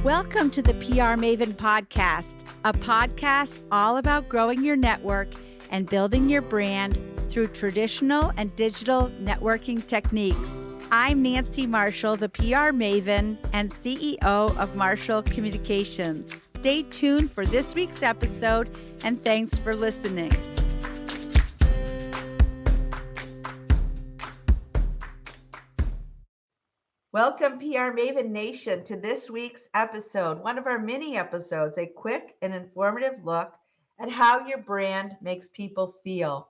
Welcome to the PR Maven Podcast, a podcast all about growing your network and building your brand through traditional and digital networking techniques. I'm Nancy Marshall, the PR Maven and CEO of Marshall Communications. Stay tuned for this week's episode, and thanks for listening. Welcome, PR Maven Nation, to this week's episode, one of our mini episodes, a quick and informative look at how your brand makes people feel.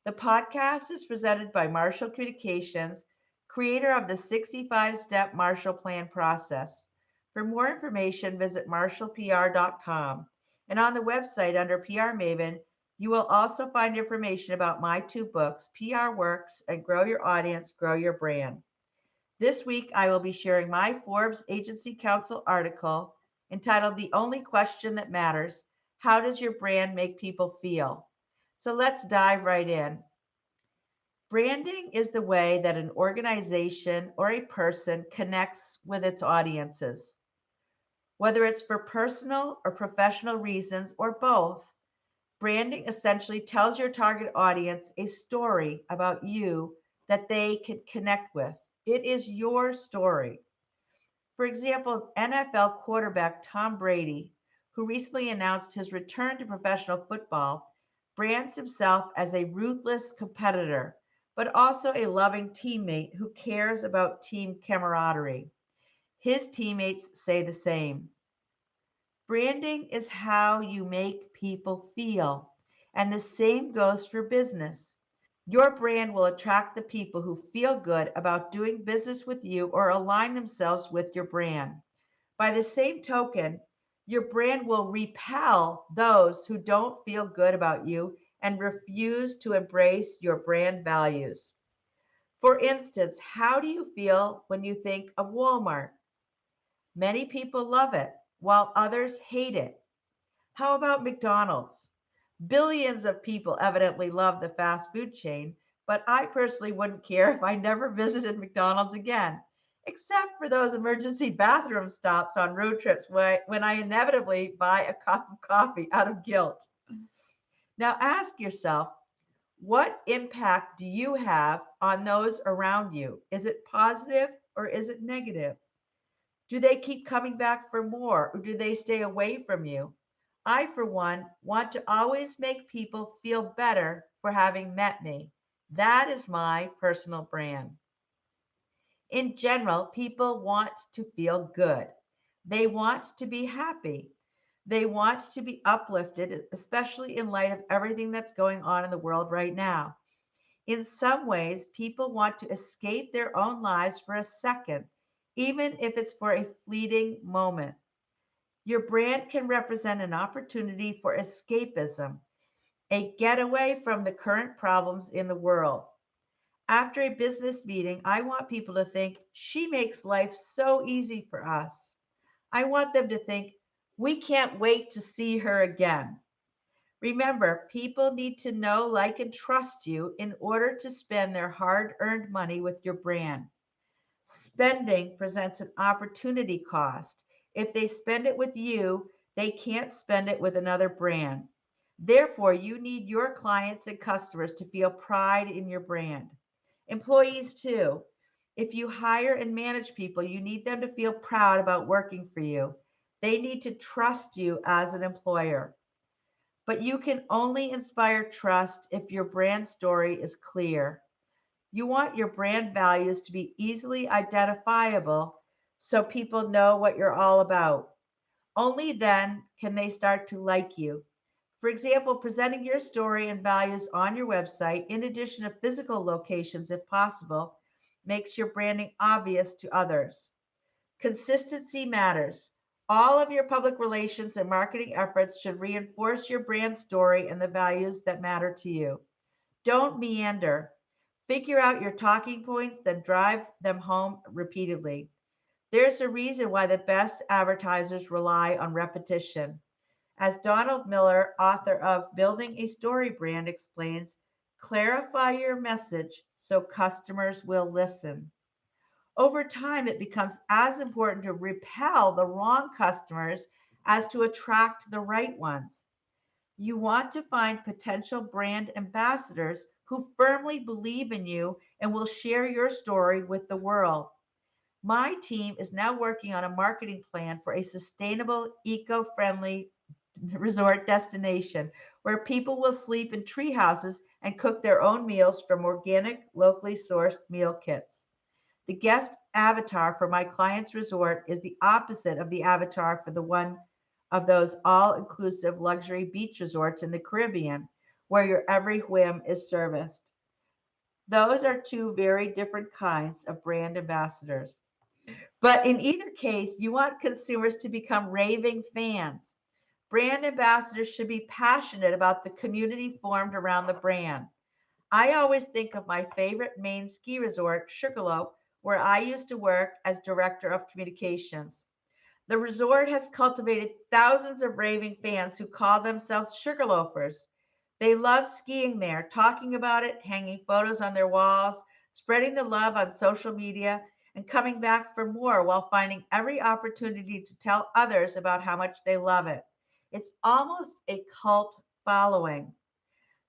The podcast is presented by Marshall Communications, creator of the 65-step Marshall Plan process. For more information, visit marshallpr.com. And on the website under PR Maven, you will also find information about my two books, PR Works and Grow Your Audience, Grow Your Brand. This week, I will be sharing my Forbes Agency Council article entitled The Only Question That Matters: How Does Your Brand Make People Feel? So let's dive right in. Branding is the way that an organization or a person connects with its audiences. Whether it's for personal or professional reasons or both, branding essentially tells your target audience a story about you that they can connect with. It is your story. For example, NFL quarterback Tom Brady, who recently announced his return to professional football, brands himself as a ruthless competitor, but also a loving teammate who cares about team camaraderie. His teammates say the same. Branding is how you make people feel, and the same goes for business. Your brand will attract the people who feel good about doing business with you or align themselves with your brand. By the same token, your brand will repel those who don't feel good about you and refuse to embrace your brand values. For instance, how do you feel when you think of Walmart? Many people love it, while others hate it. How about McDonald's? Billions of people evidently love the fast food chain, but I personally wouldn't care if I never visited McDonald's again, except for those emergency bathroom stops on road trips when I inevitably buy a cup of coffee out of guilt. Now ask yourself, what impact do you have on those around you? Is it positive or is it negative? Do they keep coming back for more or do they stay away from you? I, for one, want to always make people feel better for having met me. That is my personal brand. In general, people want to feel good. They want to be happy. They want to be uplifted, especially in light of everything that's going on in the world right now. In some ways, people want to escape their own lives for a second, even if it's for a fleeting moment. Your brand can represent an opportunity for escapism, a getaway from the current problems in the world. After a business meeting, I want people to think, she makes life so easy for us. I want them to think, we can't wait to see her again. Remember, people need to know, like, and trust you in order to spend their hard-earned money with your brand. Spending presents an opportunity cost. If they spend it with you, they can't spend it with another brand. Therefore, you need your clients and customers to feel pride in your brand. Employees, too. If you hire and manage people, you need them to feel proud about working for you. They need to trust you as an employer. But you can only inspire trust if your brand story is clear. You want your brand values to be easily identifiable so people know what you're all about. Only then can they start to like you. For example, presenting your story and values on your website, in addition to physical locations if possible, makes your branding obvious to others. Consistency matters. All of your public relations and marketing efforts should reinforce your brand story and the values that matter to you. Don't meander. Figure out your talking points, then drive them home repeatedly. There's a reason why the best advertisers rely on repetition. As Donald Miller, author of Building a Story Brand, explains, clarify your message so customers will listen. Over time, it becomes as important to repel the wrong customers as to attract the right ones. You want to find potential brand ambassadors who firmly believe in you and will share your story with the world. My team is now working on a marketing plan for a sustainable, eco friendly resort destination where people will sleep in tree houses and cook their own meals from organic, locally sourced meal kits. The guest avatar for my client's resort is the opposite of the avatar for the one of those all inclusive luxury beach resorts in the Caribbean, where your every whim is serviced. Those are two very different kinds of brand ambassadors. But in either case, you want consumers to become raving fans. Brand ambassadors should be passionate about the community formed around the brand. I always think of my favorite Maine ski resort, Sugarloaf, where I used to work as director of communications. The resort has cultivated thousands of raving fans who call themselves Sugarloafers. They love skiing there, talking about it, hanging photos on their walls, spreading the love on social media, and coming back for more while finding every opportunity to tell others about how much they love it. It's almost a cult following.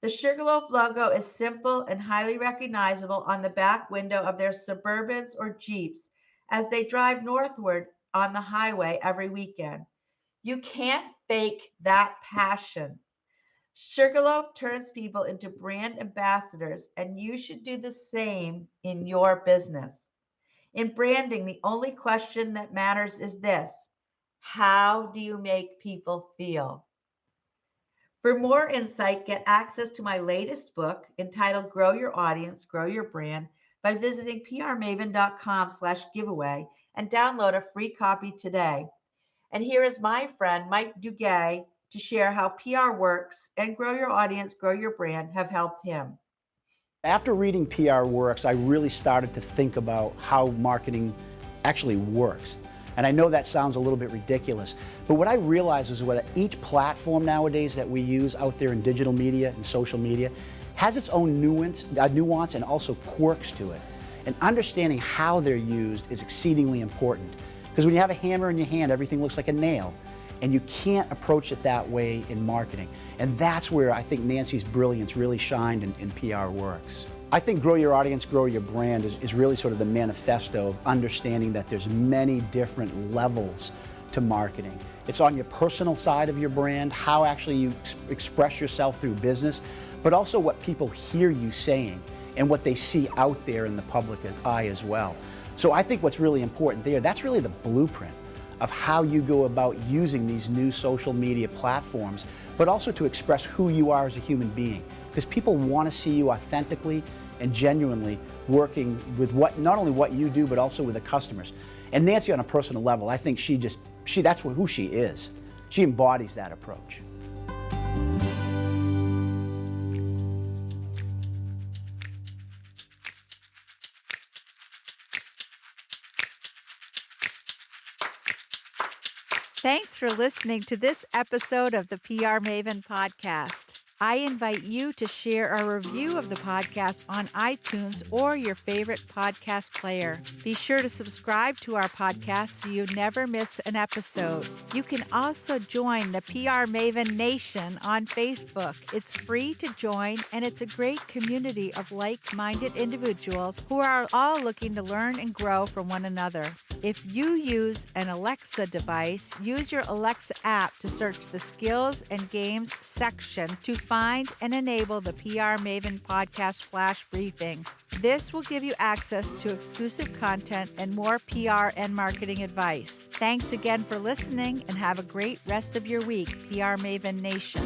The Sugarloaf logo is simple and highly recognizable on the back window of their Suburbans or Jeeps as they drive northward on the highway every weekend. You can't fake that passion. Sugarloaf turns people into brand ambassadors, and you should do the same in your business. In branding, the only question that matters is this: how do you make people feel? For more insight, get access to my latest book entitled Grow Your Audience, Grow Your Brand by visiting prmaven.com/giveaway and download a free copy today. And here is my friend Mike Duguay to share how PR Works and Grow Your Audience, Grow Your Brand have helped him. After reading PR Works, I really started to think about how marketing actually works. And I know that sounds a little bit ridiculous, but what I realized is that each platform nowadays that we use out there in digital media and social media has its own nuance and also quirks to it. And understanding how they're used is exceedingly important. Because when you have a hammer in your hand, everything looks like a nail. And you can't approach it that way in marketing. And that's where I think Nancy's brilliance really shined in PR Works. I think Grow Your Audience, Grow Your Brand is really sort of the manifesto of understanding that there's many different levels to marketing. It's on your personal side of your brand, how actually you express yourself through business, but also what people hear you saying and what they see out there in the public eye as well. So I think what's really important there, that's really the blueprint of how you go about using these new social media platforms, but also to express who you are as a human being. Because people want to see you authentically and genuinely working with not only what you do, but also with the customers. And Nancy, on a personal level, I think that's who she is. She embodies that approach. Thanks for listening to this episode of the PR Maven podcast. I invite you to share a review of the podcast on iTunes or your favorite podcast player. Be sure to subscribe to our podcast so you never miss an episode. You can also join the PR Maven Nation on Facebook. It's free to join, and it's a great community of like-minded individuals who are all looking to learn and grow from one another. If you use an Alexa device, use your Alexa app to search the skills and games section to find and enable the PR Maven podcast flash briefing. This will give you access to exclusive content and more PR and marketing advice. Thanks again for listening, and have a great rest of your week, PR Maven Nation.